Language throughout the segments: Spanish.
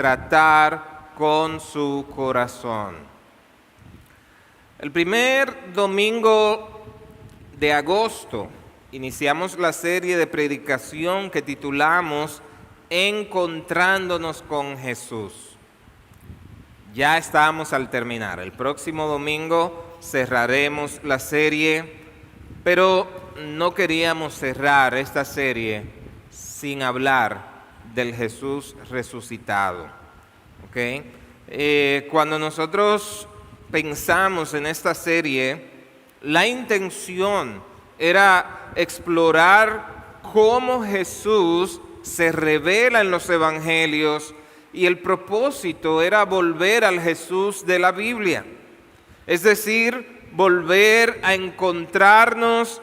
tratar con su corazón. El primer domingo de agosto iniciamos la serie de predicación que titulamos Encontrándonos con Jesús. Ya estamos al terminar. El próximo domingo cerraremos la serie, pero no queríamos cerrar esta serie sin hablar del Jesús resucitado. Cuando nosotros pensamos en esta serie, la intención era explorar cómo Jesús se revela en los evangelios y el propósito era volver al Jesús de la Biblia. Es decir, volver a encontrarnos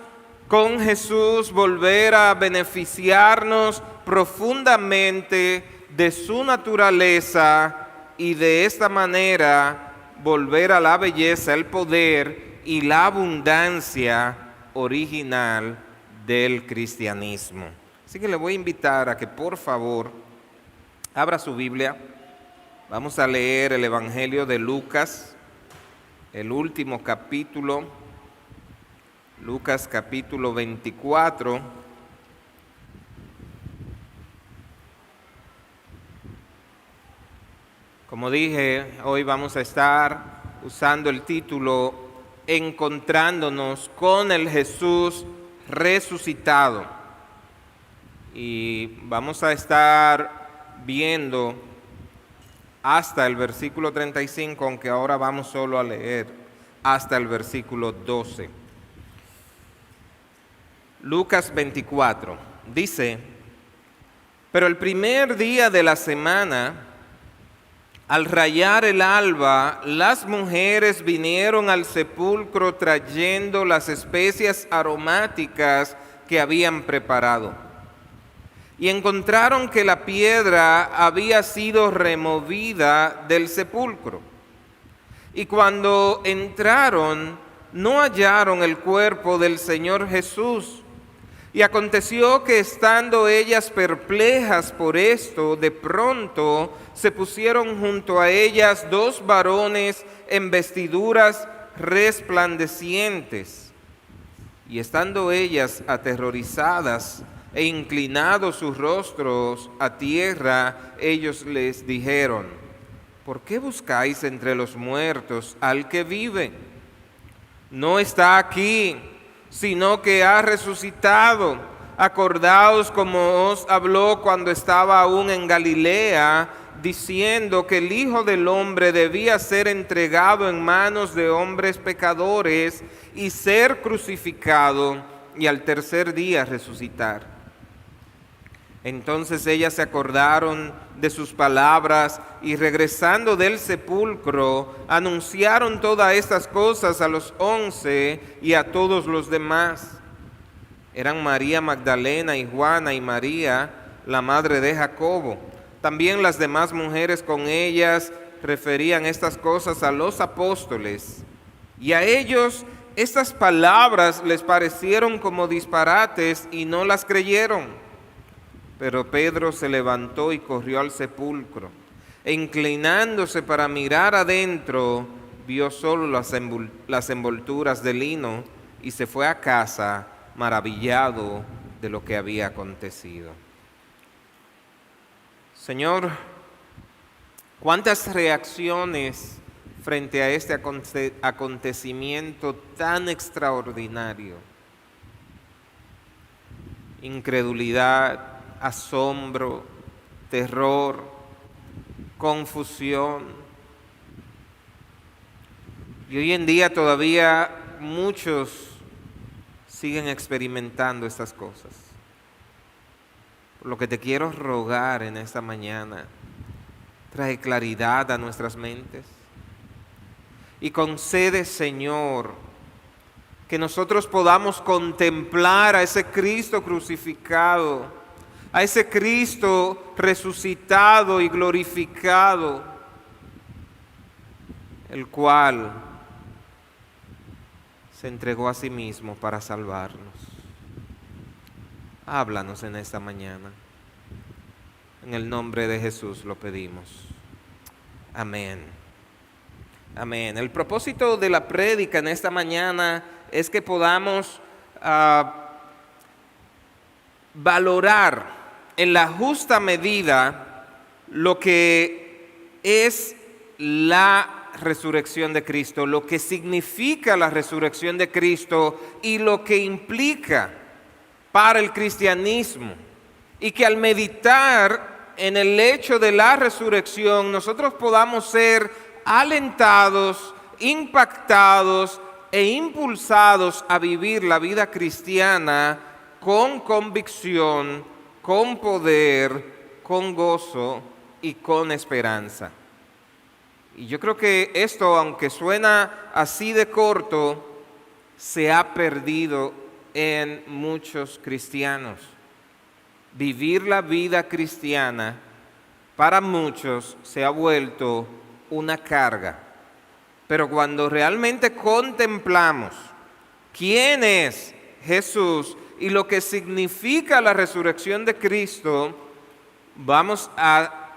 con Jesús, volver a beneficiarnos profundamente de su naturaleza y de esta manera volver a la belleza, el poder y la abundancia original del cristianismo. Así que le voy a invitar a que por favor abra su Biblia. Vamos a leer el Evangelio de Lucas, el último capítulo, Lucas capítulo 24. Como dije, hoy vamos a estar usando el título Encontrándonos con el Jesús resucitado. Y vamos a estar viendo hasta el versículo 35, aunque ahora vamos solo a leer hasta el versículo 12. Lucas 24 dice: pero el primer día de la semana, al rayar el alba, las mujeres vinieron al sepulcro trayendo las especias aromáticas que habían preparado. Y encontraron que la piedra había sido removida del sepulcro. Y cuando entraron, no hallaron el cuerpo del Señor Jesús. Y aconteció que estando ellas perplejas por esto, de pronto se pusieron junto a ellas dos varones en vestiduras resplandecientes. Y estando ellas aterrorizadas e inclinados sus rostros a tierra, ellos les dijeron: ¿por qué buscáis entre los muertos al que vive? No está aquí, sino que ha resucitado. Acordaos como os habló cuando estaba aún en Galilea, diciendo que el Hijo del Hombre debía ser entregado en manos de hombres pecadores y ser crucificado y al tercer día resucitar. Entonces ellas se acordaron de sus palabras y regresando del sepulcro anunciaron todas estas cosas a los 11 y a todos los demás. Eran María Magdalena y Juana y María, la madre de Jacobo. También las demás mujeres con ellas referían estas cosas a los apóstoles. Y a ellos estas palabras les parecieron como disparates y no las creyeron. Pero Pedro se levantó y corrió al sepulcro, e inclinándose para mirar adentro, vio solo las envolturas de lino y se fue a casa maravillado de lo que había acontecido. Señor, ¿cuántas reacciones frente a este acontecimiento tan extraordinario? Incredulidad, asombro, terror, confusión. Y hoy en día todavía muchos siguen experimentando estas cosas. Por lo que te quiero rogar en esta mañana, trae claridad a nuestras mentes y concede, Señor, que nosotros podamos contemplar a ese Cristo crucificado, a ese Cristo resucitado y glorificado, el cual se entregó a sí mismo para salvarnos. Háblanos en esta mañana. En el nombre de Jesús lo pedimos. Amén. Amén. El propósito de la prédica en esta mañana es que podamos valorar en la justa medida lo que es la resurrección de Cristo, lo que significa la resurrección de Cristo y lo que implica para el cristianismo. Y que al meditar en el hecho de la resurrección, nosotros podamos ser alentados, impactados e impulsados a vivir la vida cristiana con convicción, con poder, con gozo y con esperanza. Y yo creo que esto, aunque suena así de corto, se ha perdido en muchos cristianos. Vivir la vida cristiana para muchos se ha vuelto una carga. Pero cuando realmente contemplamos quién es Jesús y lo que significa la resurrección de Cristo, vamos a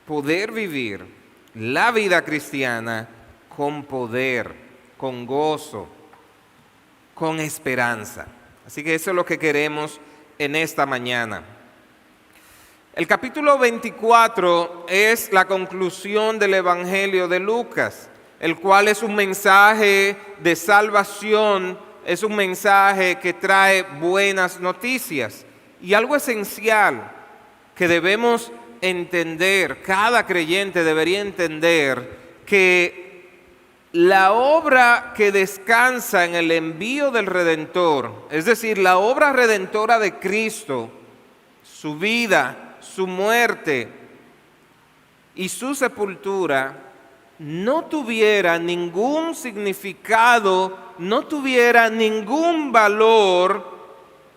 poder vivir la vida cristiana con poder, con gozo, con esperanza. Así que eso es lo que queremos en esta mañana. El capítulo 24 es la conclusión del Evangelio de Lucas, el cual es un mensaje de salvación, es un mensaje que trae buenas noticias. Y algo esencial que debemos entender, cada creyente debería entender, que la obra que descansa en el envío del Redentor, es decir, la obra redentora de Cristo, su vida, su muerte y su sepultura, no tuviera ningún significado, no tuviera ningún valor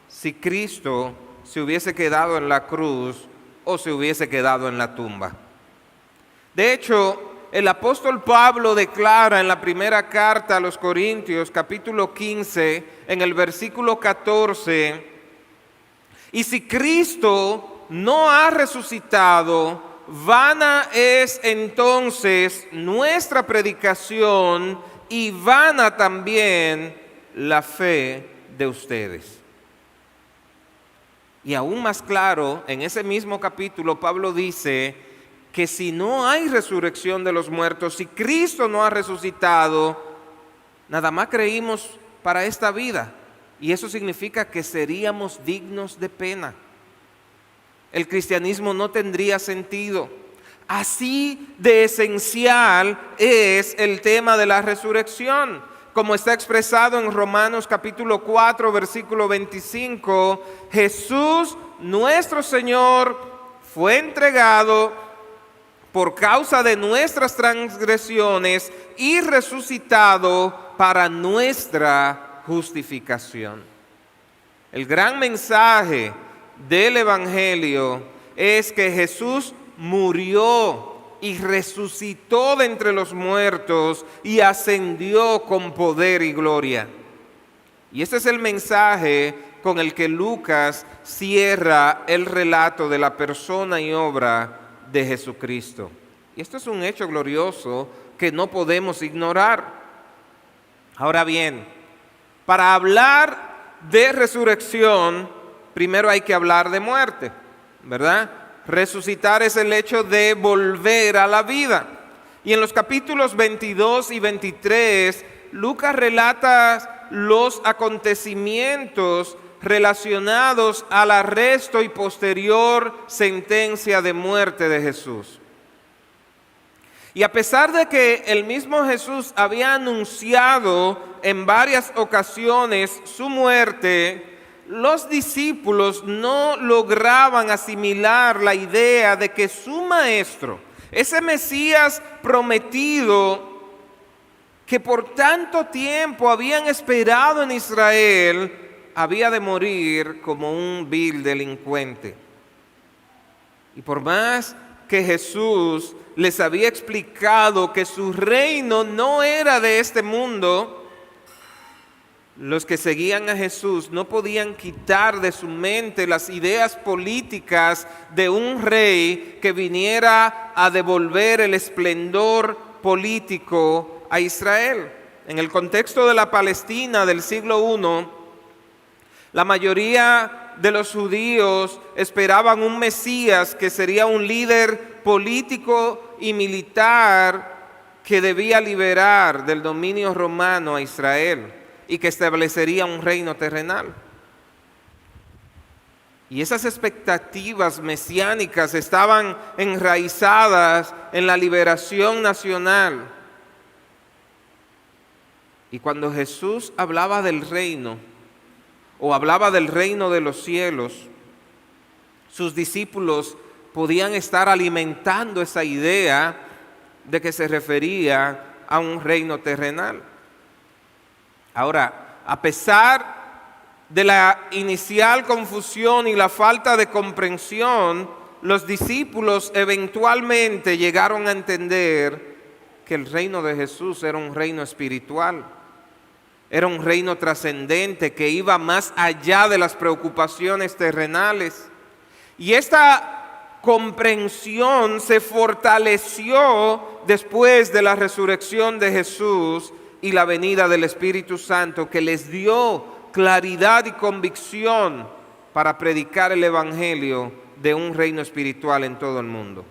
si Cristo se hubiese quedado en la cruz o se hubiese quedado en la tumba. De hecho, el apóstol Pablo declara en la primera carta a los Corintios, capítulo 15, en el versículo 14, y si Cristo no ha resucitado, vana es entonces nuestra predicación y vana también la fe de ustedes. Y aún más claro, en ese mismo capítulo, Pablo dice que si no hay resurrección de los muertos, si Cristo no ha resucitado, nada más creímos para esta vida. Y eso significa que seríamos dignos de pena. El cristianismo no tendría sentido. Así de esencial es el tema de la resurrección, como está expresado en Romanos capítulo 4, versículo 25. Jesús, nuestro Señor, fue entregado por causa de nuestras transgresiones y resucitado para nuestra justificación. El gran mensaje del Evangelio es que Jesús murió y resucitó de entre los muertos y ascendió con poder y gloria. Y este es el mensaje con el que Lucas cierra el relato de la persona y obra de Jesucristo. Y esto es un hecho glorioso que no podemos ignorar. Ahora bien, para hablar de resurrección, primero hay que hablar de muerte, ¿verdad? Resucitar es el hecho de volver a la vida. Y en los capítulos 22 y 23, Lucas relata los acontecimientos relacionados al arresto y posterior sentencia de muerte de Jesús. Y a pesar de que el mismo Jesús había anunciado en varias ocasiones su muerte, los discípulos no lograban asimilar la idea de que su maestro, ese Mesías prometido que por tanto tiempo habían esperado en Israel, había de morir como un vil delincuente. Y por más que Jesús les había explicado que su reino no era de este mundo, los que seguían a Jesús no podían quitar de su mente las ideas políticas de un rey que viniera a devolver el esplendor político a Israel. En el contexto de la Palestina del siglo I, la mayoría de los judíos esperaban un Mesías que sería un líder político y militar que debía liberar del dominio romano a Israel y que establecería un reino terrenal. Y esas expectativas mesiánicas estaban enraizadas en la liberación nacional. Y cuando Jesús hablaba del reino, o hablaba del reino de los cielos, sus discípulos podían estar alimentando esa idea de que se refería a un reino terrenal. Ahora, a pesar de la inicial confusión y la falta de comprensión, los discípulos eventualmente llegaron a entender que el reino de Jesús era un reino espiritual, era un reino trascendente que iba más allá de las preocupaciones terrenales. Y esta comprensión se fortaleció después de la resurrección de Jesús y la venida del Espíritu Santo, que les dio claridad y convicción para predicar el Evangelio de un reino espiritual en todo el mundo.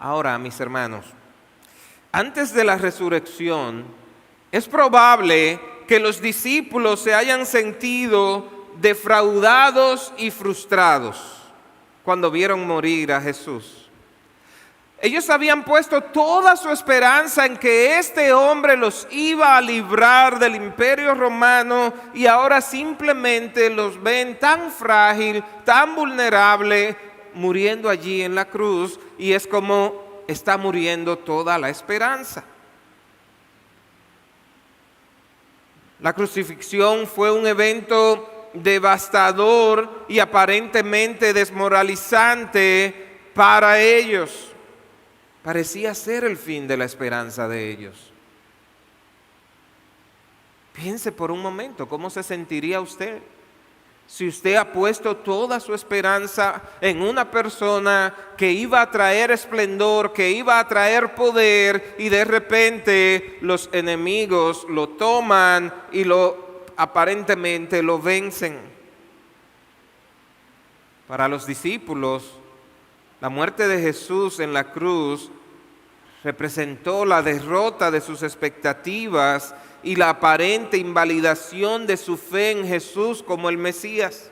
Ahora, mis hermanos, antes de la resurrección, es probable que los discípulos se hayan sentido defraudados y frustrados cuando vieron morir a Jesús. Ellos habían puesto toda su esperanza en que este hombre los iba a librar del imperio romano y ahora simplemente los ven tan frágil, tan vulnerable, muriendo allí en la cruz, y es como está muriendo toda la esperanza. La crucifixión fue un evento devastador y aparentemente desmoralizante para ellos. Parecía ser el fin de la esperanza de ellos. Piense por un momento, ¿cómo se sentiría usted si usted ha puesto toda su esperanza en una persona que iba a traer esplendor, que iba a traer poder, y de repente los enemigos lo toman y aparentemente lo vencen? Para los discípulos, la muerte de Jesús en la cruz representó la derrota de sus expectativas y la aparente invalidación de su fe en Jesús como el Mesías.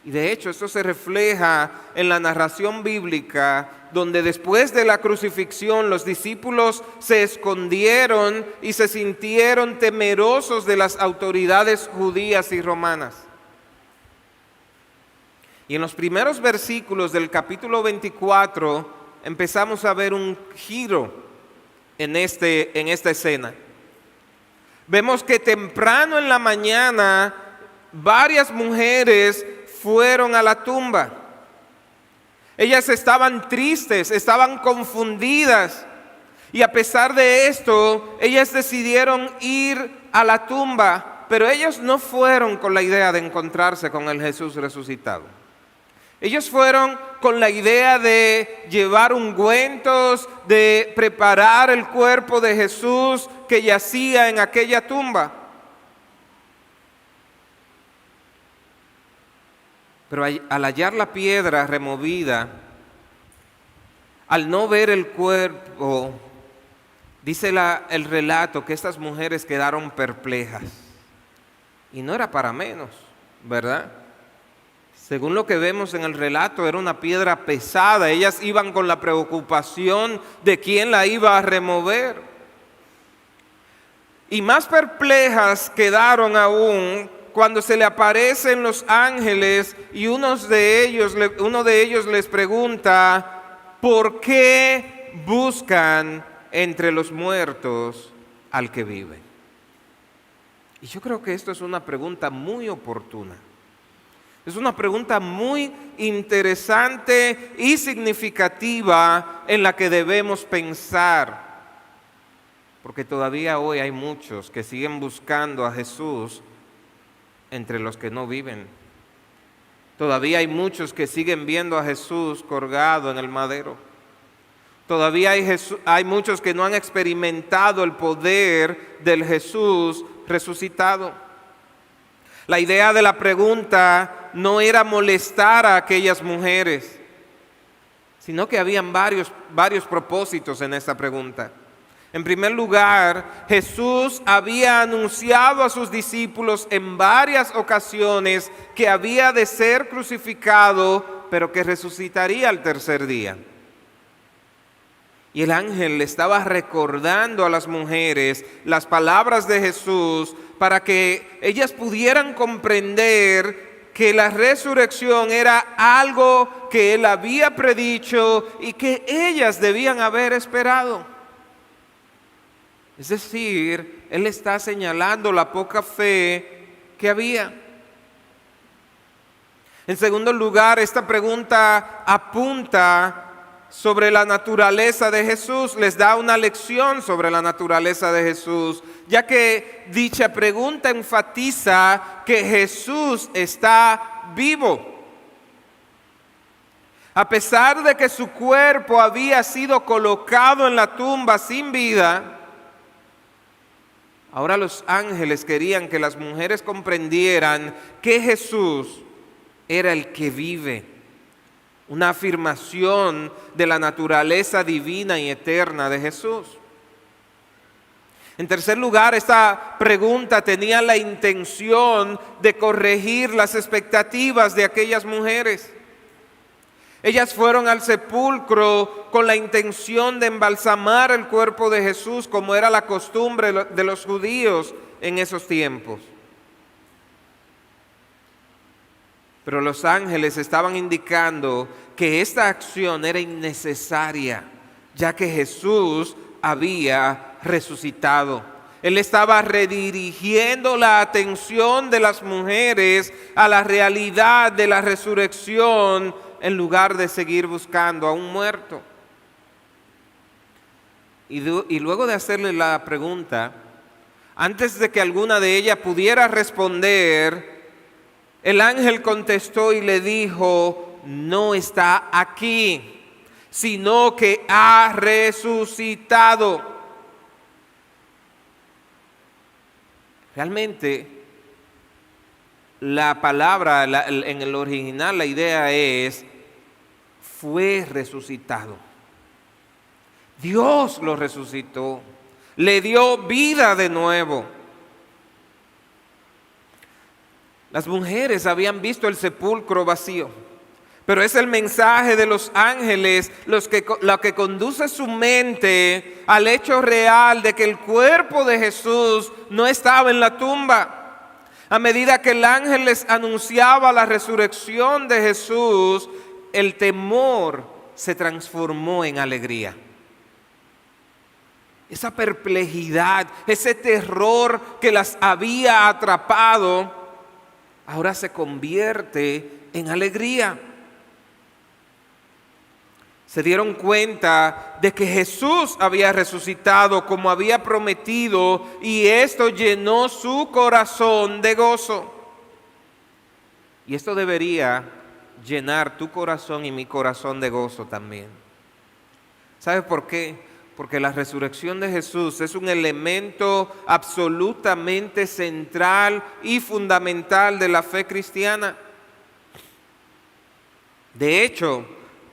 Y de hecho, esto se refleja en la narración bíblica, donde después de la crucifixión los discípulos se escondieron y se sintieron temerosos de las autoridades judías y romanas. Y en los primeros versículos del capítulo 24 empezamos a ver un giro en esta escena. Vemos que temprano en la mañana varias mujeres fueron a la tumba. Ellas estaban tristes, estaban confundidas, y a pesar de esto, ellas decidieron ir a la tumba, pero ellos no fueron con la idea de encontrarse con el Jesús resucitado. Ellos fueron con la idea de llevar ungüentos, de preparar el cuerpo de Jesús que yacía en aquella tumba. Pero al hallar la piedra removida, al no ver el cuerpo, dice el relato que estas mujeres quedaron perplejas. Y no era para menos, ¿verdad? Según lo que vemos en el relato, era una piedra pesada. Ellas iban con la preocupación de quién la iba a remover. Y más perplejas quedaron aún cuando se le aparecen los ángeles y uno de ellos les pregunta: ¿por qué buscan entre los muertos al que vive? Y yo creo que esto es una pregunta muy oportuna. Es una pregunta muy interesante y significativa en la que debemos pensar. Porque todavía hoy hay muchos que siguen buscando a Jesús entre los que no viven. Todavía hay muchos que siguen viendo a Jesús colgado en el madero. Todavía hay muchos que no han experimentado el poder del Jesús resucitado. La idea de la pregunta no era molestar a aquellas mujeres, sino que habían varios propósitos en esta pregunta. En primer lugar, Jesús había anunciado a sus discípulos en varias ocasiones que había de ser crucificado, pero que resucitaría al tercer día. Y el ángel le estaba recordando a las mujeres las palabras de Jesús para que ellas pudieran comprender que la resurrección era algo que él había predicho y que ellas debían haber esperado. Es decir, él está señalando la poca fe que había. En segundo lugar, esta pregunta apunta sobre la naturaleza de Jesús, les da una lección sobre la naturaleza de Jesús, ya que dicha pregunta enfatiza que Jesús está vivo. A pesar de que su cuerpo había sido colocado en la tumba sin vida, ahora los ángeles querían que las mujeres comprendieran que Jesús era el que vive. Una afirmación de la naturaleza divina y eterna de Jesús. En tercer lugar, esta pregunta tenía la intención de corregir las expectativas de aquellas mujeres. Ellas fueron al sepulcro con la intención de embalsamar el cuerpo de Jesús, como era la costumbre de los judíos en esos tiempos. Pero los ángeles estaban indicando que esta acción era innecesaria, ya que Jesús había resucitado. Él estaba redirigiendo la atención de las mujeres a la realidad de la resurrección en lugar de seguir buscando a un muerto. Y luego de hacerle la pregunta, antes de que alguna de ellas pudiera responder, el ángel contestó y le dijo: no está aquí, sino que ha resucitado. Realmente, la palabra en el original, la idea es: fue resucitado. Dios lo resucitó, le dio vida de nuevo. Las mujeres habían visto el sepulcro vacío, pero es el mensaje de los ángeles lo que conduce su mente al hecho real de que el cuerpo de Jesús no estaba en la tumba. A medida que el ángel les anunciaba la resurrección de Jesús, el temor se transformó en alegría. Esa perplejidad, ese terror que las había atrapado, ahora se convierte en alegría. Se dieron cuenta de que Jesús había resucitado como había prometido, y esto llenó su corazón de gozo. Y esto debería llenar tu corazón y mi corazón de gozo también. ¿Sabes por qué? Porque la resurrección de Jesús es un elemento absolutamente central y fundamental de la fe cristiana. De hecho,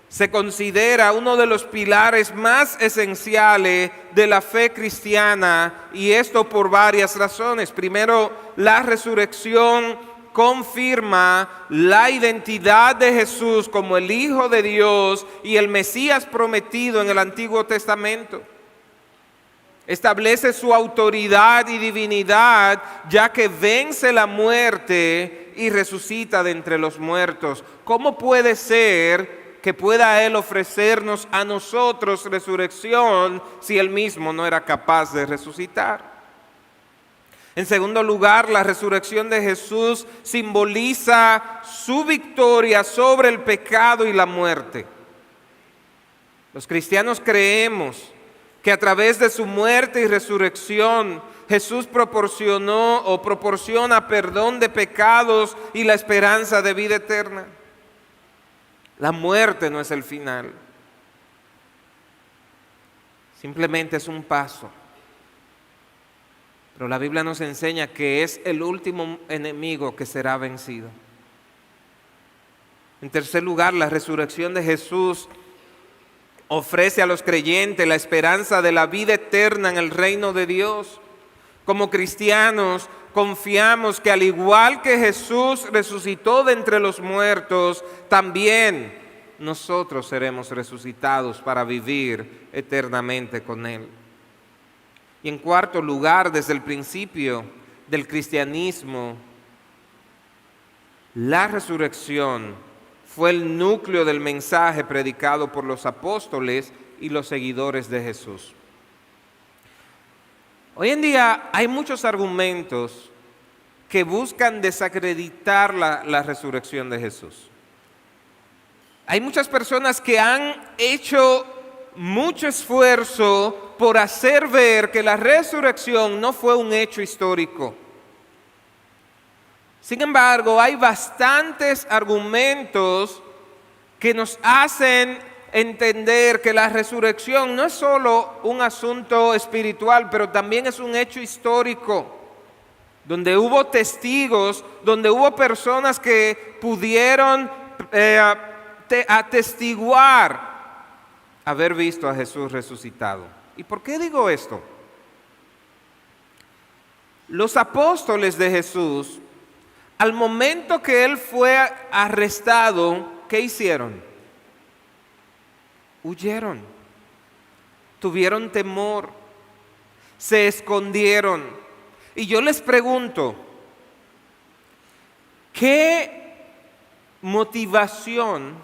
se considera uno de los pilares más esenciales de la fe cristiana, y esto por varias razones. Primero, la resurrección confirma la identidad de Jesús como el Hijo de Dios y el Mesías prometido en el Antiguo Testamento. Establece su autoridad y divinidad, ya que vence la muerte y resucita de entre los muertos. ¿Cómo puede ser que pueda Él ofrecernos a nosotros resurrección si Él mismo no era capaz de resucitar? En segundo lugar, la resurrección de Jesús simboliza su victoria sobre el pecado y la muerte. Los cristianos creemos que a través de su muerte y resurrección Jesús proporciona perdón de pecados y la esperanza de vida eterna. La muerte no es el final. Simplemente es un paso. Pero la Biblia nos enseña que es el último enemigo que será vencido. En tercer lugar, la resurrección de Jesús ofrece a los creyentes la esperanza de la vida eterna en el reino de Dios. Como cristianos, confiamos que al igual que Jesús resucitó de entre los muertos, también nosotros seremos resucitados para vivir eternamente con Él. Y en cuarto lugar, desde el principio del cristianismo, la resurrección fue el núcleo del mensaje predicado por los apóstoles y los seguidores de Jesús. Hoy en día hay muchos argumentos que buscan desacreditar la resurrección de Jesús. Hay muchas personas que han hecho mucho esfuerzo por hacer ver que la resurrección no fue un hecho histórico. Sin embargo, hay bastantes argumentos que nos hacen entender que la resurrección no es solo un asunto espiritual, pero también es un hecho histórico, donde hubo testigos, donde hubo personas que pudieron atestiguar haber visto a Jesús resucitado. ¿Y por qué digo esto? Los apóstoles de Jesús, al momento que Él fue arrestado, ¿qué hicieron? Huyeron, tuvieron temor, se escondieron. Y yo les pregunto, ¿qué motivación,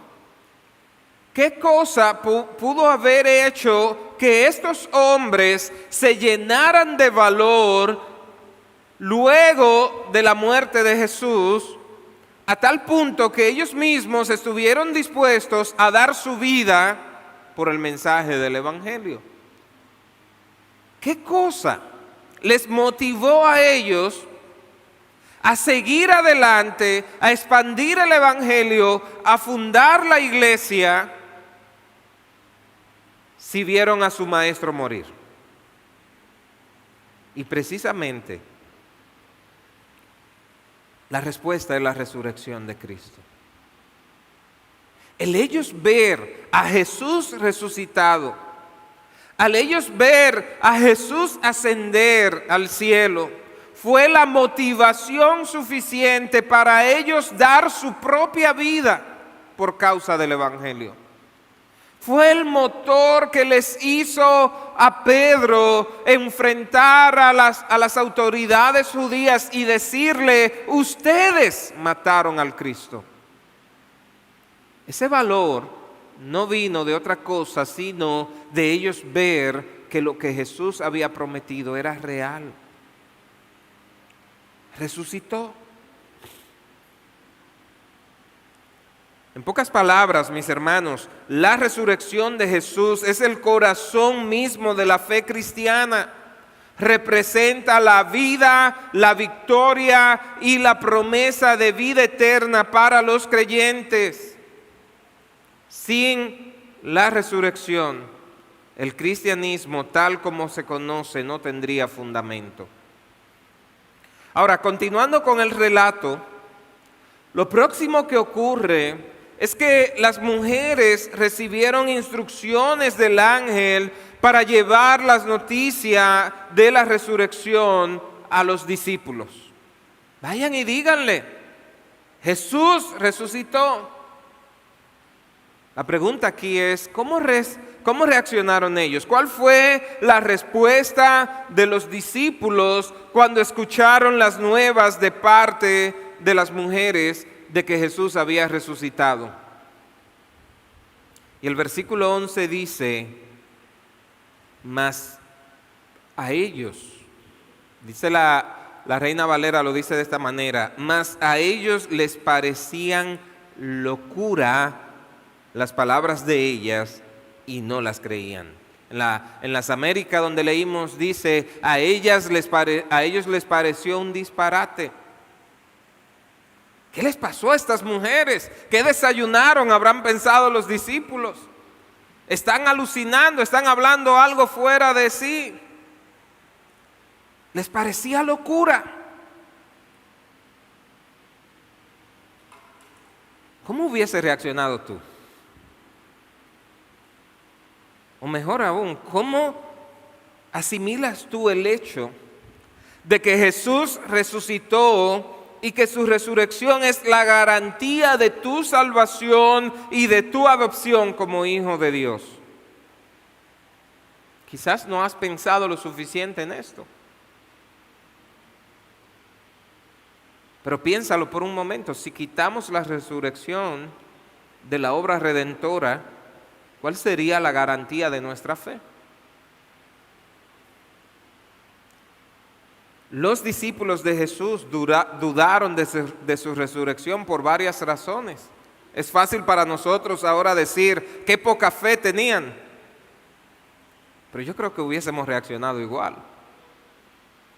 qué cosa pudo haber hecho que estos hombres se llenaran de valor luego de la muerte de Jesús, a tal punto que ellos mismos estuvieron dispuestos a dar su vida por el mensaje del Evangelio? ¿Qué cosa les motivó a ellos a seguir adelante, a expandir el Evangelio, a fundar la iglesia, si vieron a su maestro morir? Y precisamente la respuesta es la resurrección de Cristo. El ellos ver a Jesús resucitado, al ellos ver a Jesús ascender al cielo, fue la motivación suficiente para ellos dar su propia vida por causa del Evangelio. Fue el motor que les hizo a Pedro enfrentar a las autoridades judías y decirle: ustedes mataron al Cristo. Ese valor no vino de otra cosa, sino de ellos ver que lo que Jesús había prometido era real. Resucitó. En pocas palabras, mis hermanos, la resurrección de Jesús es el corazón mismo de la fe cristiana. Representa la vida, la victoria y la promesa de vida eterna para los creyentes. Sin la resurrección, el cristianismo tal como se conoce no tendría fundamento. Ahora, continuando con el relato, lo próximo que ocurre es que las mujeres recibieron instrucciones del ángel para llevar las noticias de la resurrección a los discípulos. Vayan y díganle: Jesús resucitó. La pregunta aquí es, ¿cómo reaccionaron ellos? ¿Cuál fue la respuesta de los discípulos cuando escucharon las nuevas de parte de las mujeres de que Jesús había resucitado? Y el versículo 11 dice: mas a ellos, dice la Reina Valera, lo dice de esta manera: mas a ellos les parecían locura las palabras de ellas y no las creían. En las Américas donde leímos dice, a ellos les pareció un disparate. ¿Qué les pasó a estas mujeres? ¿Qué desayunaron? Habrán pensado los discípulos. Están alucinando, están hablando algo fuera de sí. Les parecía locura. ¿Cómo hubiese reaccionado tú? O mejor aún, ¿cómo asimilas tú el hecho de que Jesús resucitó y que su resurrección es la garantía de tu salvación y de tu adopción como hijo de Dios? Quizás no has pensado lo suficiente en esto. Pero piénsalo por un momento, si quitamos la resurrección de la obra redentora, ¿cuál sería la garantía de nuestra fe? Los discípulos de Jesús dudaron de su resurrección por varias razones. Es fácil para nosotros ahora decir qué poca fe tenían, pero yo creo que hubiésemos reaccionado igual.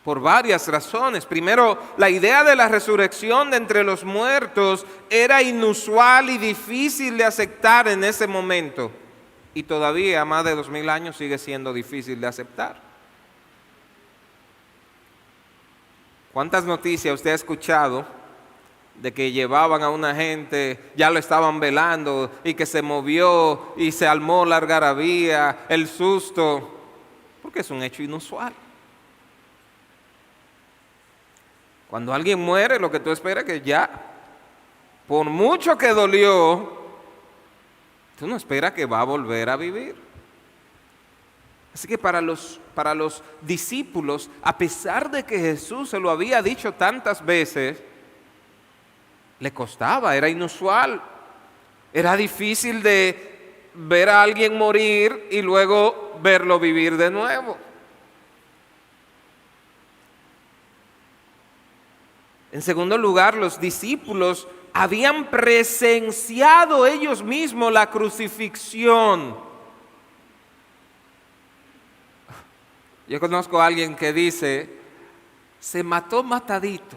Por varias razones. Primero, la idea de la resurrección de entre los muertos era inusual y difícil de aceptar en ese momento. Y todavía, más de 2000 años, sigue siendo difícil de aceptar. ¿Cuántas noticias usted ha escuchado de que llevaban a una gente, ya lo estaban velando y que se movió y se armó la algarabía, el susto? Porque es un hecho inusual. Cuando alguien muere, lo que tú esperas es que ya, por mucho que dolió, tú no esperas que va a volver a vivir. Así que para los discípulos, a pesar de que Jesús se lo había dicho tantas veces, le costaba, era inusual. Era difícil de ver a alguien morir y luego verlo vivir de nuevo. En segundo lugar, los discípulos habían presenciado ellos mismos la crucifixión. Yo conozco a alguien que dice, se mató matadito.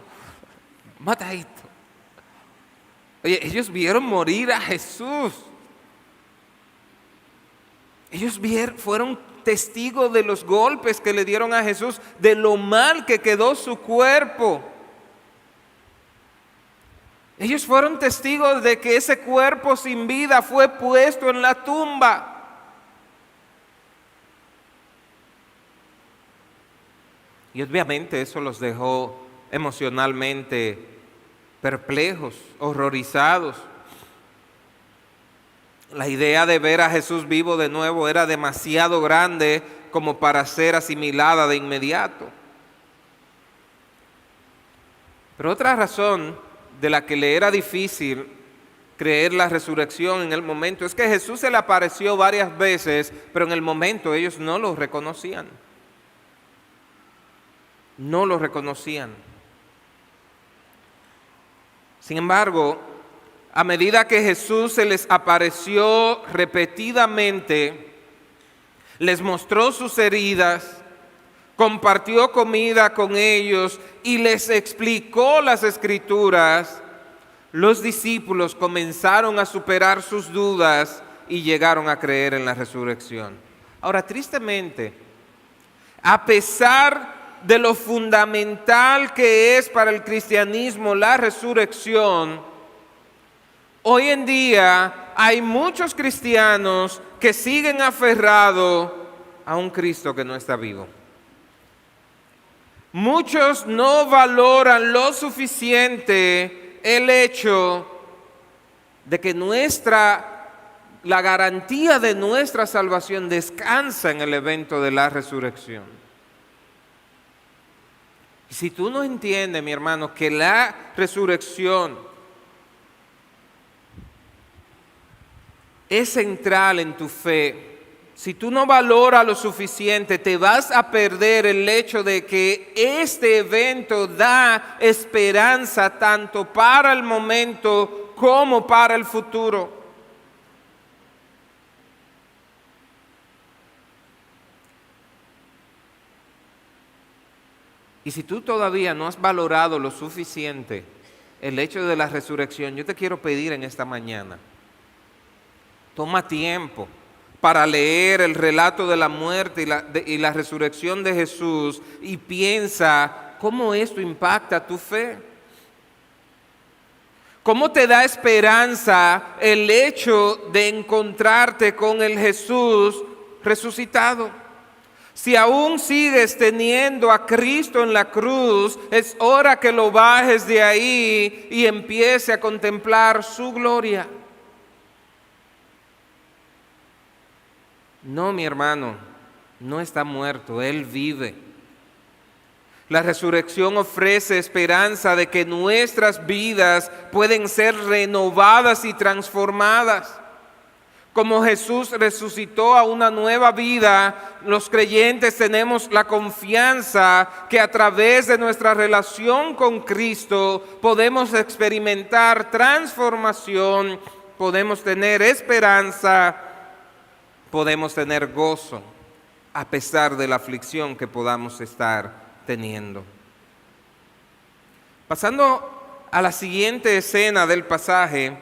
Oye, ellos vieron morir a Jesús. Ellos fueron testigos de los golpes que le dieron a Jesús, de lo mal que quedó su cuerpo. Ellos fueron testigos de que ese cuerpo sin vida fue puesto en la tumba. Y obviamente eso los dejó emocionalmente perplejos, horrorizados. La idea de ver a Jesús vivo de nuevo era demasiado grande como para ser asimilada de inmediato. Pero otra razón de la que le era difícil creer la resurrección en el momento es que Jesús se le apareció varias veces, pero en el momento ellos no lo reconocían. No lo reconocían. Sin embargo, a medida que Jesús se les apareció repetidamente, les mostró sus heridas, compartió comida con ellos y les explicó las Escrituras, los discípulos comenzaron a superar sus dudas y llegaron a creer en la resurrección. Ahora, tristemente, a pesar de lo fundamental que es para el cristianismo la resurrección, hoy en día hay muchos cristianos que siguen aferrados a un Cristo que no está vivo. Muchos no valoran lo suficiente el hecho de que la garantía de nuestra salvación descansa en el evento de la resurrección. Y si tú no entiendes, mi hermano, que la resurrección es central en tu fe, si tú no valoras lo suficiente, te vas a perder el hecho de que este evento da esperanza tanto para el momento como para el futuro. Y si tú todavía no has valorado lo suficiente el hecho de la resurrección, yo te quiero pedir en esta mañana, toma tiempo para leer el relato de la muerte y la resurrección de Jesús y piensa cómo esto impacta tu fe. ¿Cómo te da esperanza el hecho de encontrarte con el Jesús resucitado? Si aún sigues teniendo a Cristo en la cruz, es hora que lo bajes de ahí y empiece a contemplar su gloria. No, mi hermano, no está muerto, Él vive. La resurrección ofrece esperanza de que nuestras vidas pueden ser renovadas y transformadas. Como Jesús resucitó a una nueva vida, los creyentes tenemos la confianza que a través de nuestra relación con Cristo podemos experimentar transformación, podemos tener esperanza, podemos tener gozo a pesar de la aflicción que podamos estar teniendo. Pasando a la siguiente escena del pasaje,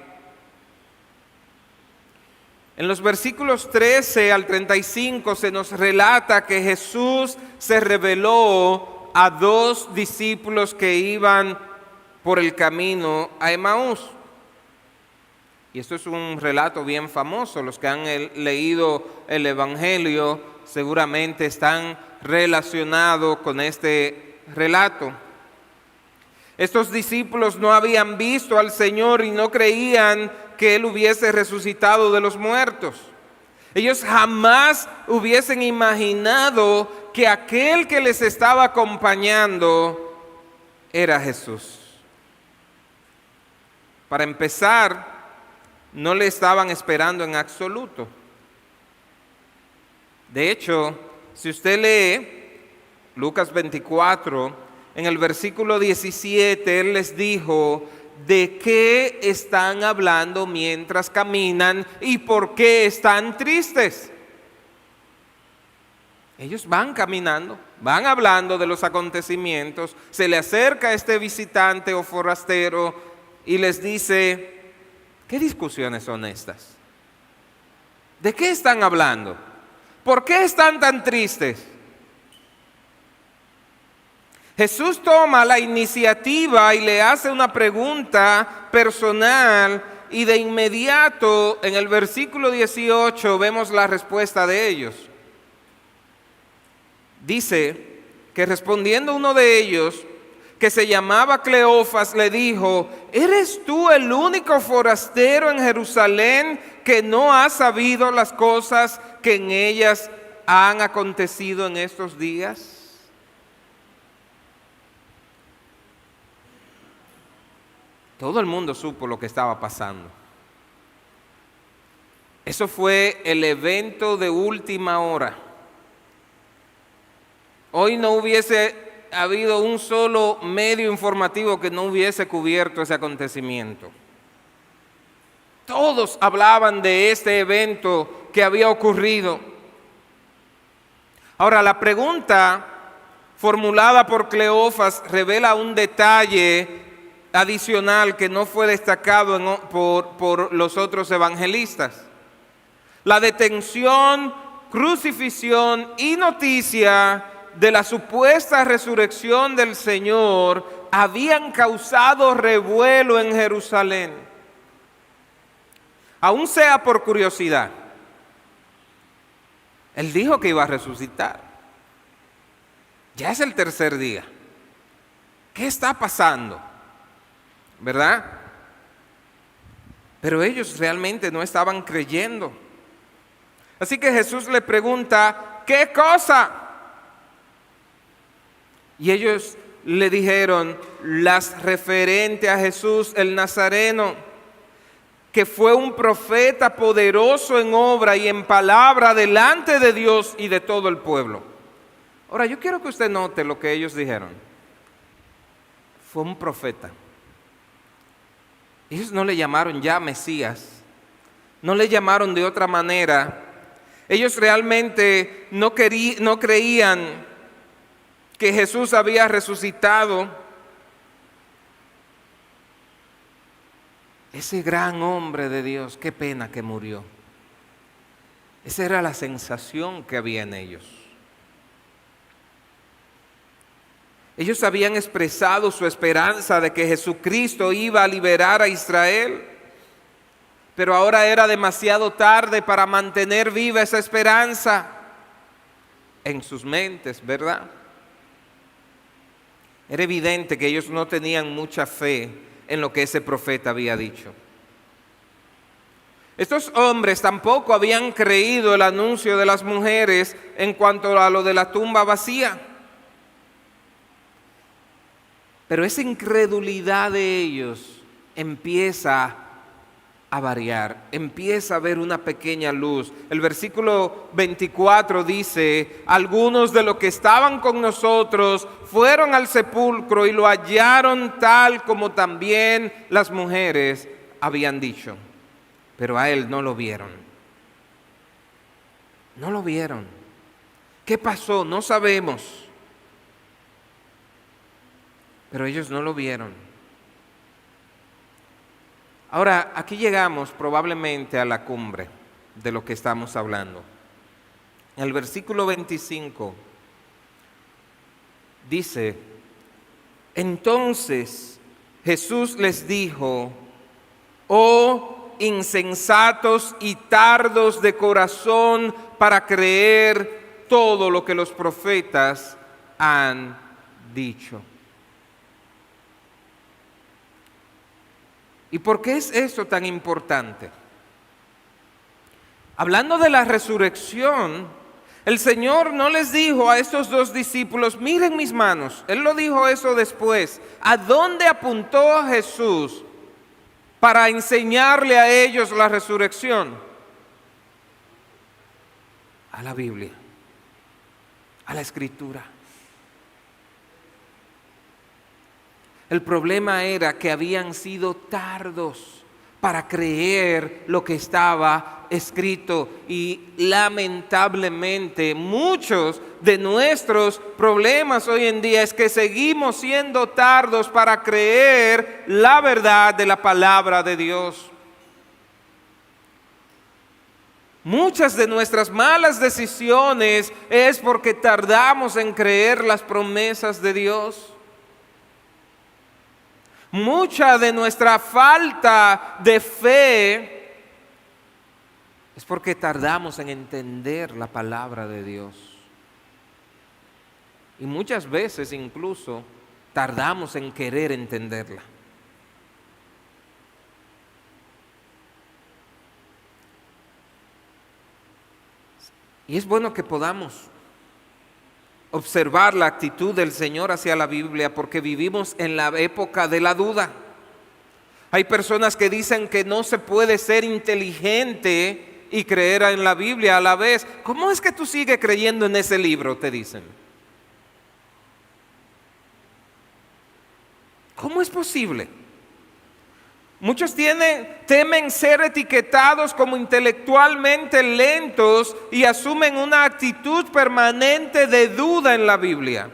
en los versículos 13 al 35 se nos relata que Jesús se reveló a dos discípulos que iban por el camino a Emaús. Y esto es un relato bien famoso. Los que han leído el Evangelio seguramente están relacionados con este relato. Estos discípulos no habían visto al Señor y no creían que Él hubiese resucitado de los muertos. Ellos jamás hubiesen imaginado que aquel que les estaba acompañando era Jesús. Para empezar, no le estaban esperando en absoluto. De hecho, si usted lee Lucas 24, en el versículo 17, Él les dijo: ¿de qué están hablando mientras caminan y por qué están tristes? Ellos van caminando, van hablando de los acontecimientos, se le acerca este visitante o forastero y les dice: ¿qué discusiones son estas? ¿De qué están hablando? ¿Por qué están tan tristes? Jesús toma la iniciativa y le hace una pregunta personal y de inmediato en el versículo 18 vemos la respuesta de ellos. Dice que respondiendo uno de ellos, que se llamaba Cleofas, le dijo: ¿eres tú el único forastero en Jerusalén que no ha sabido las cosas que en ellas han acontecido en estos días? Todo el mundo supo lo que estaba pasando. Eso fue el evento de última hora. Hoy no hubiese habido un solo medio informativo que no hubiese cubierto ese acontecimiento. Todos hablaban de este evento que había ocurrido. Ahora, la pregunta formulada por Cleofas revela un detalle adicional que no fue destacado por los otros evangelistas. La detención, crucifixión y noticia de la supuesta resurrección del Señor habían causado revuelo en Jerusalén. Aún sea por curiosidad, Él dijo que iba a resucitar. Ya es el tercer día. ¿Qué está pasando? ¿Verdad? Pero ellos realmente no estaban creyendo. Así que Jesús le pregunta: ¿qué cosa? Y ellos le dijeron las referentes a Jesús el Nazareno, que fue un profeta poderoso en obra y en palabra delante de Dios y de todo el pueblo. Ahora, yo quiero que usted note lo que ellos dijeron. Fue un profeta. Ellos no le llamaron ya Mesías, no le llamaron de otra manera. Ellos realmente no creían que Jesús había resucitado. Ese gran hombre de Dios, qué pena que murió. Esa era la sensación que había en ellos. Ellos habían expresado su esperanza de que Jesucristo iba a liberar a Israel, pero ahora era demasiado tarde para mantener viva esa esperanza en sus mentes, ¿verdad? Era evidente que ellos no tenían mucha fe en lo que ese profeta había dicho. Estos hombres tampoco habían creído el anuncio de las mujeres en cuanto a lo de la tumba vacía. Pero esa incredulidad de ellos empieza a variar, empieza a haber una pequeña luz. El versículo 24 dice: algunos de los que estaban con nosotros fueron al sepulcro y lo hallaron tal como también las mujeres habían dicho, pero a él no lo vieron. No lo vieron. ¿Qué pasó? No sabemos. Pero ellos no lo vieron. Ahora, aquí llegamos probablemente a la cumbre de lo que estamos hablando. En el versículo 25 dice: entonces Jesús les dijo: oh insensatos y tardos de corazón para creer todo lo que los profetas han dicho. ¿Y por qué es eso tan importante? Hablando de la resurrección, el Señor no les dijo a estos dos discípulos: miren mis manos. Él lo dijo eso después. ¿A dónde apuntó Jesús para enseñarle a ellos la resurrección? A la Biblia, a la Escritura. El problema era que habían sido tardos para creer lo que estaba escrito, y lamentablemente muchos de nuestros problemas hoy en día es que seguimos siendo tardos para creer la verdad de la palabra de Dios. Muchas de nuestras malas decisiones es porque tardamos en creer las promesas de Dios. Mucha de nuestra falta de fe es porque tardamos en entender la palabra de Dios. Y muchas veces incluso tardamos en querer entenderla. Y es bueno que podamos observar la actitud del Señor hacia la Biblia, porque vivimos en la época de la duda. Hay personas que dicen que no se puede ser inteligente y creer en la Biblia a la vez. ¿Cómo es que tú sigues creyendo en ese libro?, te dicen. ¿Cómo es posible? Muchos temen ser etiquetados como intelectualmente lentos y asumen una actitud permanente de duda en la Biblia.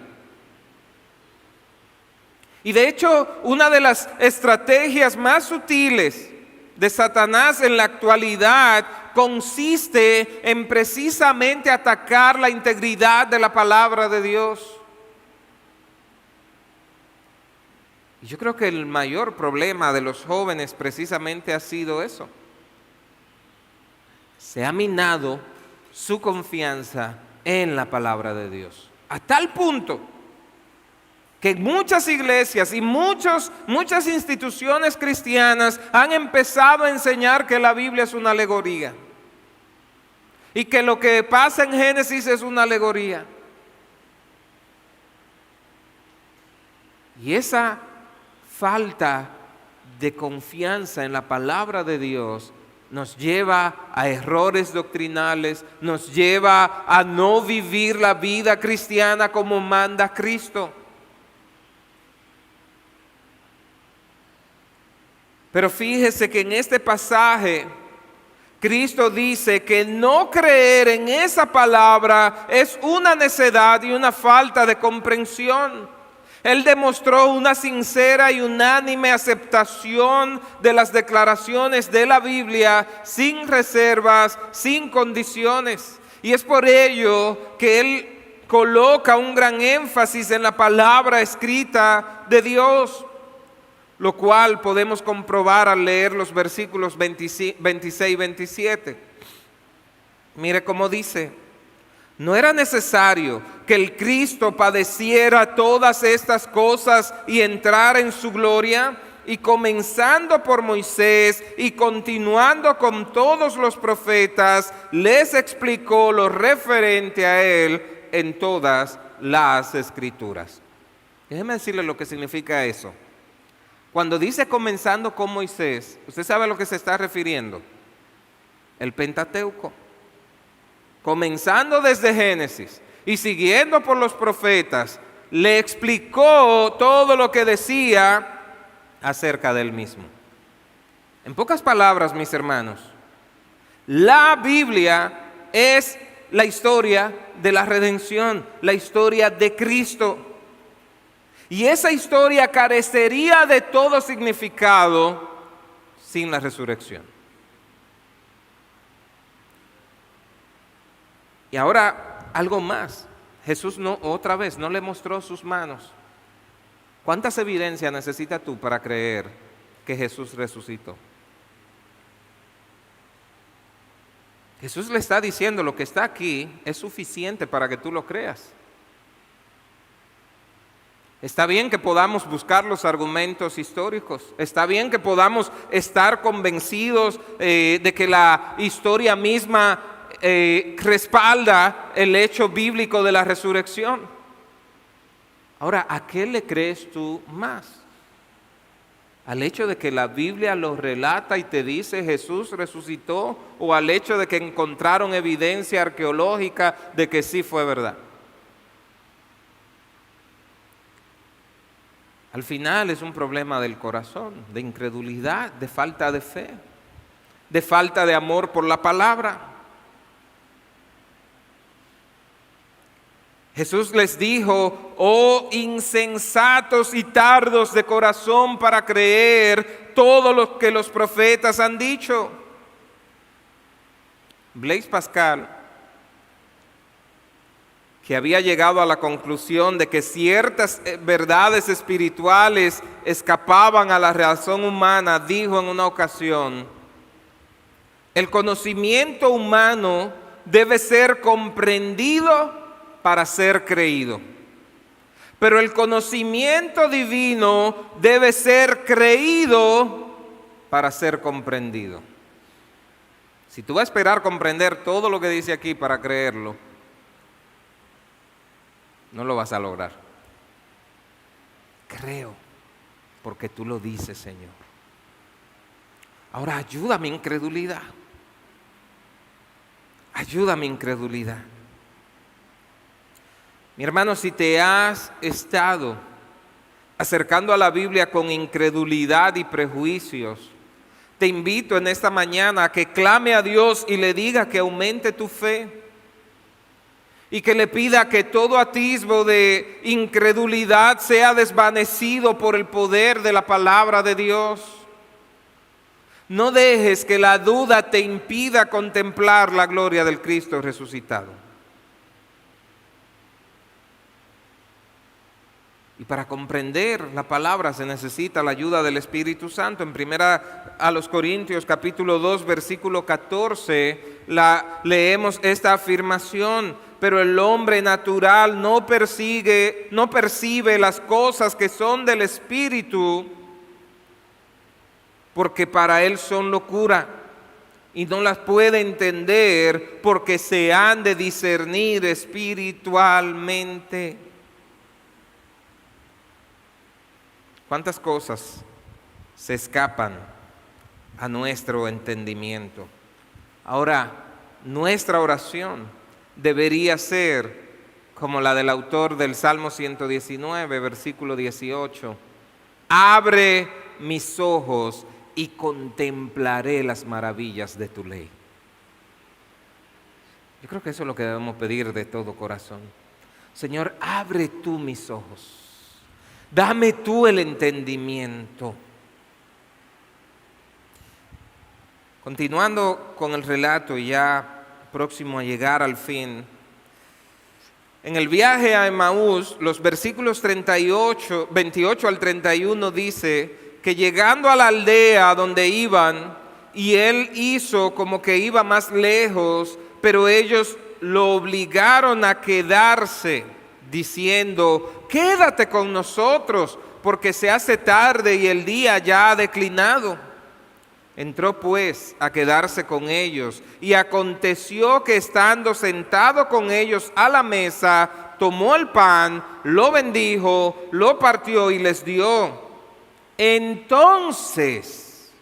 Y de hecho, una de las estrategias más sutiles de Satanás en la actualidad consiste en precisamente atacar la integridad de la palabra de Dios. Y yo creo que el mayor problema de los jóvenes precisamente ha sido eso. Se ha minado su confianza en la palabra de Dios, a tal punto que muchas iglesias y muchas instituciones cristianas han empezado a enseñar que la Biblia es una alegoría y que lo que pasa en Génesis es una alegoría. Y esa falta de confianza en la palabra de Dios nos lleva a errores doctrinales, nos lleva a no vivir la vida cristiana como manda Cristo. Pero fíjese que en este pasaje Cristo dice que no creer en esa palabra es una necedad y una falta de comprensión. Él demostró una sincera y unánime aceptación de las declaraciones de la Biblia sin reservas, sin condiciones. Y es por ello que Él coloca un gran énfasis en la palabra escrita de Dios, lo cual podemos comprobar al leer los versículos 26 y 27. Mire cómo dice: no era necesario que el Cristo padeciera todas estas cosas y entrara en su gloria. Y comenzando por Moisés y continuando con todos los profetas, les explicó lo referente a él en todas las Escrituras. Déjeme decirle lo que significa eso. Cuando dice comenzando con Moisés, ¿usted sabe a lo que se está refiriendo? El Pentateuco. Comenzando desde Génesis y siguiendo por los profetas, le explicó todo lo que decía acerca del mismo. En pocas palabras, mis hermanos, la Biblia es la historia de la redención, la historia de Cristo. Y esa historia carecería de todo significado sin la resurrección. Y ahora, algo más. Jesús otra vez no le mostró sus manos. ¿Cuántas evidencias necesitas tú para creer que Jesús resucitó? Jesús le está diciendo: lo que está aquí es suficiente para que tú lo creas. Está bien que podamos buscar los argumentos históricos. Está bien que podamos estar convencidos de que la historia misma respalda el hecho bíblico de la resurrección. Ahora, ¿a qué le crees tú más? ¿Al hecho de que la Biblia lo relata y te dice Jesús resucitó? ¿O al hecho de que encontraron evidencia arqueológica de que sí fue verdad? Al final es un problema del corazón, de incredulidad, de falta de fe, de falta de amor por la palabra. Jesús les dijo: oh insensatos y tardos de corazón para creer todo lo que los profetas han dicho. Blaise Pascal, que había llegado a la conclusión de que ciertas verdades espirituales escapaban a la razón humana, dijo en una ocasión: el conocimiento humano debe ser comprendido para ser creído, pero el conocimiento divino debe ser creído para ser comprendido. Si tú vas a esperar comprender todo lo que dice aquí para creerlo, no lo vas a lograr. Creo porque tú lo dices, Señor. Ahora ayuda a mi incredulidad. Ayuda a mi incredulidad. Mi hermano, si te has estado acercando a la Biblia con incredulidad y prejuicios, te invito en esta mañana a que clame a Dios y le diga que aumente tu fe y que le pida que todo atisbo de incredulidad sea desvanecido por el poder de la palabra de Dios. No dejes que la duda te impida contemplar la gloria del Cristo resucitado. Y para comprender la palabra se necesita la ayuda del Espíritu Santo. En 1 Corintios capítulo 2 versículo 14 leemos esta afirmación: pero el hombre natural no percibe las cosas que son del Espíritu, porque para él son locura, y no las puede entender porque se han de discernir espiritualmente. ¿Cuántas cosas se escapan a nuestro entendimiento? Ahora, nuestra oración debería ser como la del autor del Salmo 119, versículo 18. Abre mis ojos y contemplaré las maravillas de tu ley. Yo creo que eso es lo que debemos pedir de todo corazón. Señor, abre tú mis ojos. Dame tú el entendimiento. Continuando con el relato y ya próximo a llegar al fin. En el viaje a Emaús, los versículos 28 al 31 dice que llegando a la aldea donde iban, y él hizo como que iba más lejos, pero ellos lo obligaron a quedarse, diciendo, quédate con nosotros, porque se hace tarde y el día ya ha declinado. Entró pues a quedarse con ellos, y aconteció que estando sentado con ellos a la mesa, tomó el pan, lo bendijo, lo partió y les dio. Entonces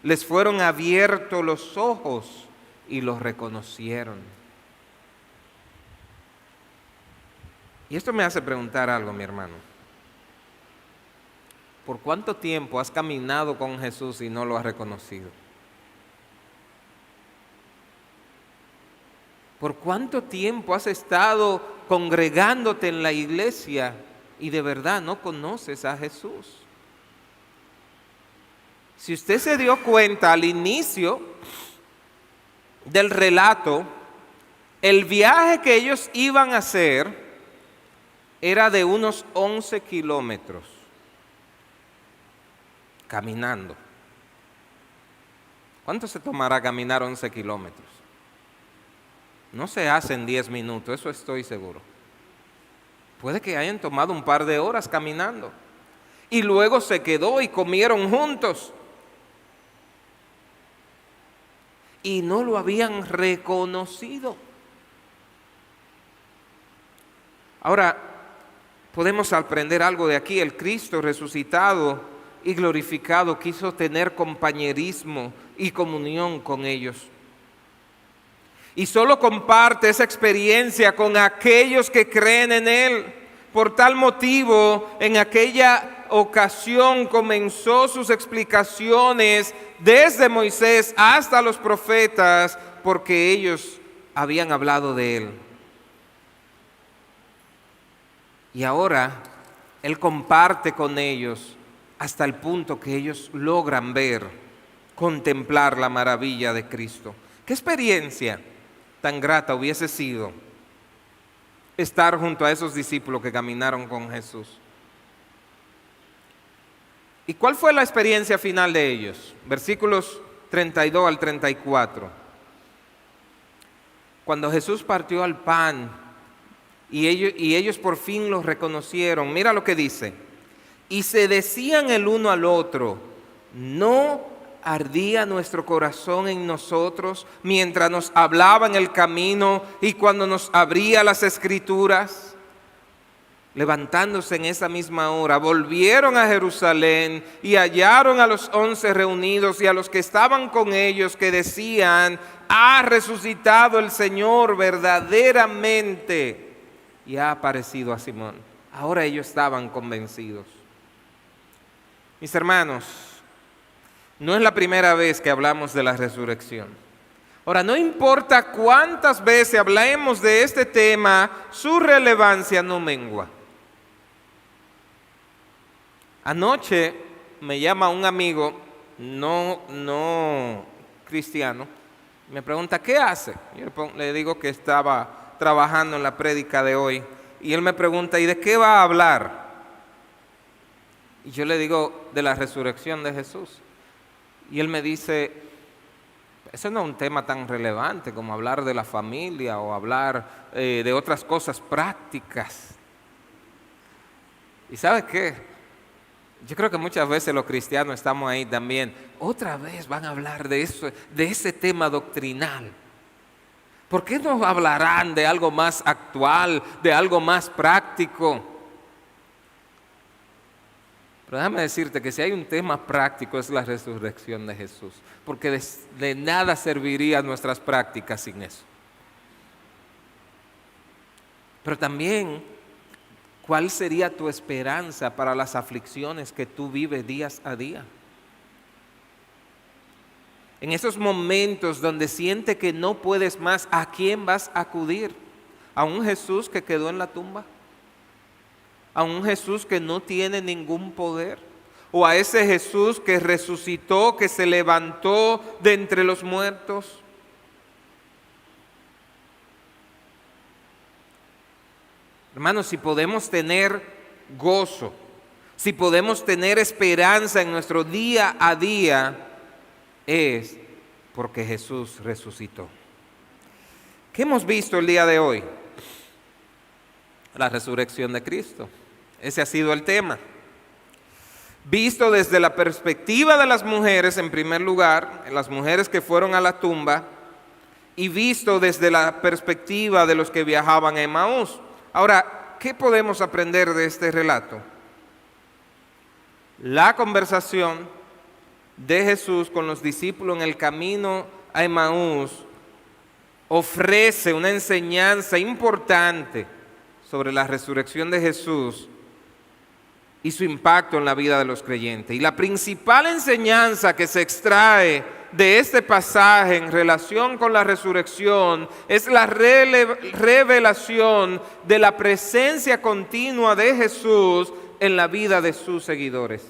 les fueron abiertos los ojos y los reconocieron. Y esto me hace preguntar algo, mi hermano. ¿Por cuánto tiempo has caminado con Jesús y no lo has reconocido? ¿Por cuánto tiempo has estado congregándote en la iglesia y de verdad no conoces a Jesús? Si usted se dio cuenta al inicio del relato, el viaje que ellos iban a hacer era de unos 11 kilómetros. Caminando. ¿Cuánto se tomará caminar 11 kilómetros? No se hace en 10 minutos, eso estoy seguro. Puede que hayan tomado un par de horas caminando. Y luego se quedó y comieron juntos. Y no lo habían reconocido. Ahora, podemos aprender algo de aquí. El Cristo resucitado y glorificado quiso tener compañerismo y comunión con ellos. Y solo comparte esa experiencia con aquellos que creen en Él. Por tal motivo, en aquella ocasión comenzó sus explicaciones desde Moisés hasta los profetas, porque ellos habían hablado de Él. Y ahora Él comparte con ellos hasta el punto que ellos logran ver, contemplar la maravilla de Cristo. ¿Qué experiencia tan grata hubiese sido estar junto a esos discípulos que caminaron con Jesús? ¿Y cuál fue la experiencia final de ellos? Versículos 32 al 34. Cuando Jesús partió al pan y ellos por fin los reconocieron, mira lo que dice. Y se decían el uno al otro, ¿no ardía nuestro corazón en nosotros mientras nos hablaba en el camino y cuando nos abría las Escrituras? Levantándose en esa misma hora, volvieron a Jerusalén y hallaron a los 11 reunidos y a los que estaban con ellos, que decían, ha resucitado el Señor verdaderamente y ha aparecido a Simón. Ahora ellos estaban convencidos. Mis hermanos, no es la primera vez que hablamos de la resurrección. Ahora, no importa cuántas veces hablemos de este tema, su relevancia no mengua. Anoche me llama un amigo no cristiano, me pregunta, ¿qué hace? Yo le digo que estaba trabajando en la prédica de hoy, y él me pregunta, ¿y de qué va a hablar? Y yo le digo, de la resurrección de Jesús. Y él me dice, ese no es un tema tan relevante como hablar de la familia o hablar de otras cosas prácticas. ¿Y sabes qué? Yo creo que muchas veces los cristianos estamos ahí también. Otra vez van a hablar de eso, de ese tema doctrinal. ¿Por qué no hablarán de algo más actual, de algo más práctico? Pero déjame decirte que si hay un tema práctico es la resurrección de Jesús, porque de nada servirían nuestras prácticas sin eso. Pero también, ¿cuál sería tu esperanza para las aflicciones que tú vives día a día? En esos momentos donde siente que no puedes más, ¿a quién vas a acudir? ¿A un Jesús que quedó en la tumba? ¿A un Jesús que no tiene ningún poder? ¿O a ese Jesús que resucitó, que se levantó de entre los muertos? Hermanos, si podemos tener gozo, si podemos tener esperanza en nuestro día a día, es porque Jesús resucitó. ¿Qué hemos visto el día de hoy? La resurrección de Cristo. Ese ha sido el tema. Visto desde la perspectiva de las mujeres, en primer lugar, las mujeres que fueron a la tumba, y visto desde la perspectiva de los que viajaban a Emaús. Ahora, ¿qué podemos aprender de este relato? La conversación de Jesús con los discípulos en el camino a Emaús ofrece una enseñanza importante sobre la resurrección de Jesús y su impacto en la vida de los creyentes. Y la principal enseñanza que se extrae de este pasaje en relación con la resurrección es la revelación de la presencia continua de Jesús en la vida de sus seguidores.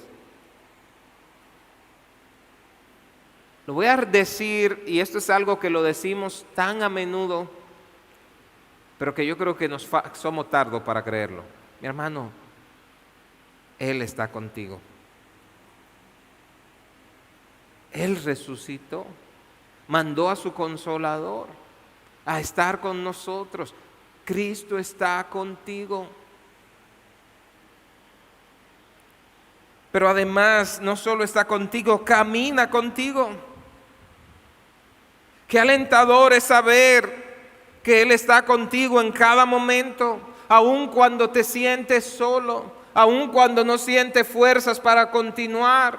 Lo voy a decir, y esto es algo que lo decimos tan a menudo, pero que yo creo que somos tardos para creerlo. Mi hermano, Él está contigo. Él resucitó, mandó a su Consolador a estar con nosotros. Cristo está contigo. Pero además, no solo está contigo, camina contigo. Qué alentador es saber que Él está contigo en cada momento, aun cuando te sientes solo, aun cuando no sientes fuerzas para continuar,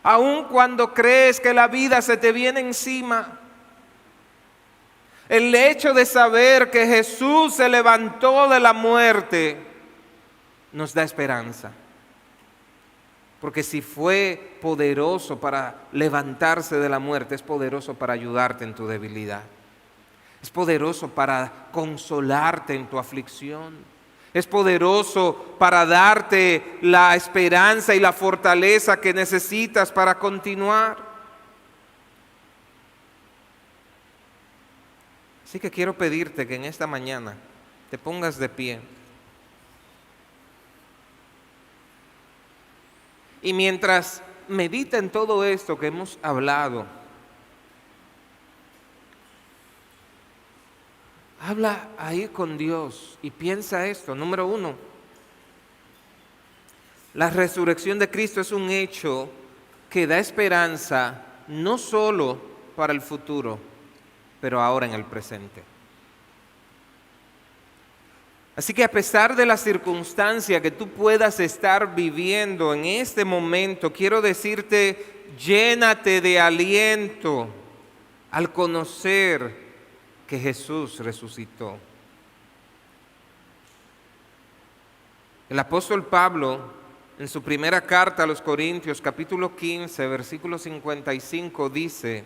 aun cuando crees que la vida se te viene encima. El hecho de saber que Jesús se levantó de la muerte nos da esperanza. Porque si fue poderoso para levantarse de la muerte, es poderoso para ayudarte en tu debilidad. Es poderoso para consolarte en tu aflicción. Es poderoso para darte la esperanza y la fortaleza que necesitas para continuar. Así que quiero pedirte que en esta mañana te pongas de pie. Y mientras medita en todo esto que hemos hablado, habla ahí con Dios y piensa esto. Número 1, la resurrección de Cristo es un hecho que da esperanza no solo para el futuro, pero ahora en el presente. Así que a pesar de la circunstancia que tú puedas estar viviendo en este momento, quiero decirte, llénate de aliento al conocer que Jesús resucitó. El apóstol Pablo, en su primera carta a los Corintios, capítulo 15, versículo 55, dice: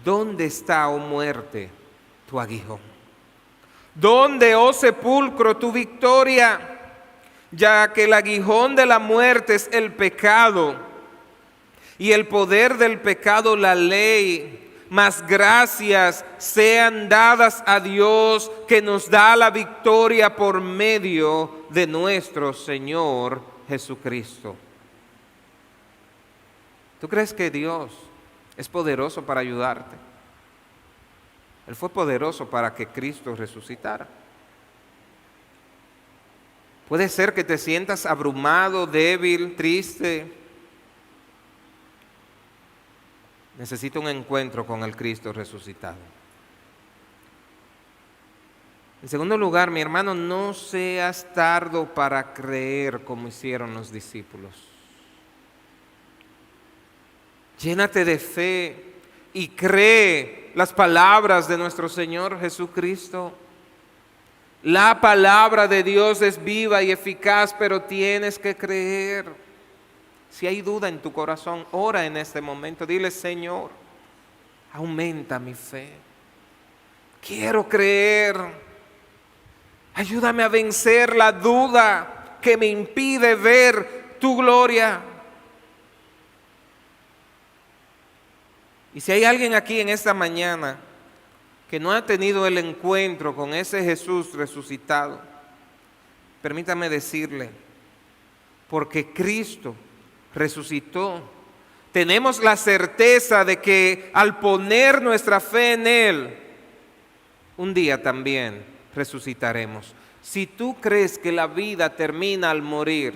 ¿dónde está, oh muerte, tu aguijón? ¿Dónde, oh sepulcro, tu victoria? Ya que el aguijón de la muerte es el pecado, y el poder del pecado la ley. Mas gracias sean dadas a Dios, que nos da la victoria por medio de nuestro Señor Jesucristo. ¿Tú crees que Dios es poderoso para ayudarte? Él fue poderoso para que Cristo resucitara. Puede ser que te sientas abrumado, débil, triste. Necesito un encuentro con el Cristo resucitado. En segundo lugar, mi hermano, no seas tardo para creer como hicieron los discípulos. Llénate de fe y cree las palabras de nuestro Señor Jesucristo. La palabra de Dios es viva y eficaz, pero tienes que creer. Si hay duda en tu corazón, ora en este momento. Dile: Señor, aumenta mi fe. Quiero creer. Ayúdame a vencer la duda que me impide ver tu gloria. Y si hay alguien aquí en esta mañana que no ha tenido el encuentro con ese Jesús resucitado, permítame decirle, porque Cristo resucitó, tenemos la certeza de que al poner nuestra fe en Él, un día también resucitaremos. Si tú crees que la vida termina al morir,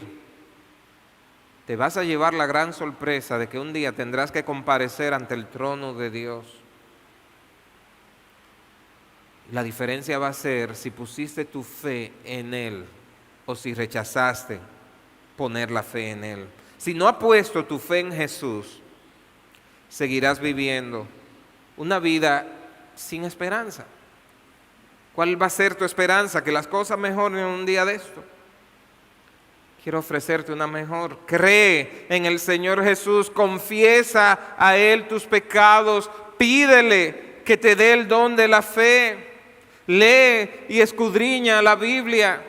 te vas a llevar la gran sorpresa de que un día tendrás que comparecer ante el trono de Dios. La diferencia va a ser si pusiste tu fe en Él o si rechazaste poner la fe en Él. Si no has puesto tu fe en Jesús, seguirás viviendo una vida sin esperanza. ¿Cuál va a ser tu esperanza? Que las cosas mejoren un día de esto. Quiero ofrecerte una mejor. Cree en el Señor Jesús, confiesa a Él tus pecados, pídele que te dé el don de la fe. Lee y escudriña la Biblia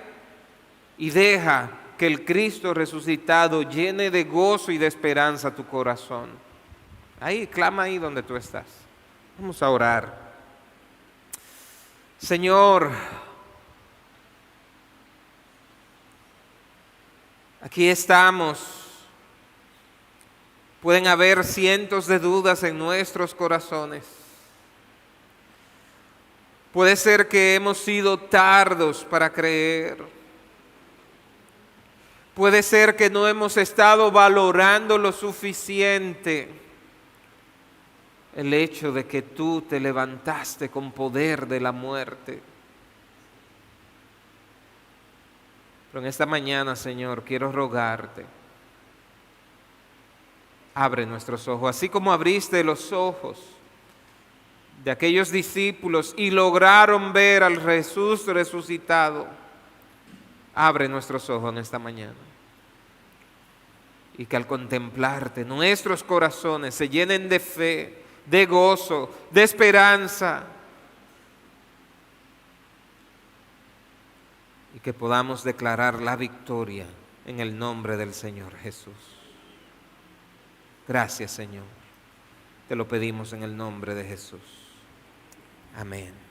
y deja que el Cristo resucitado llene de gozo y de esperanza tu corazón. Ahí, clama ahí donde tú estás. Vamos a orar. Señor, aquí estamos. Pueden haber cientos de dudas en nuestros corazones. Puede ser que hemos sido tardos para creer. Puede ser que no hemos estado valorando lo suficiente el hecho de que tú te levantaste con poder de la muerte. Pero en esta mañana, Señor, quiero rogarte, abre nuestros ojos, así como abriste los ojos de aquellos discípulos y lograron ver al Jesús resucitado. Abre nuestros ojos en esta mañana y que al contemplarte nuestros corazones se llenen de fe, de gozo, de esperanza, y que podamos declarar la victoria en el nombre del Señor Jesús. Gracias, Señor. Te lo pedimos en el nombre de Jesús. Amén.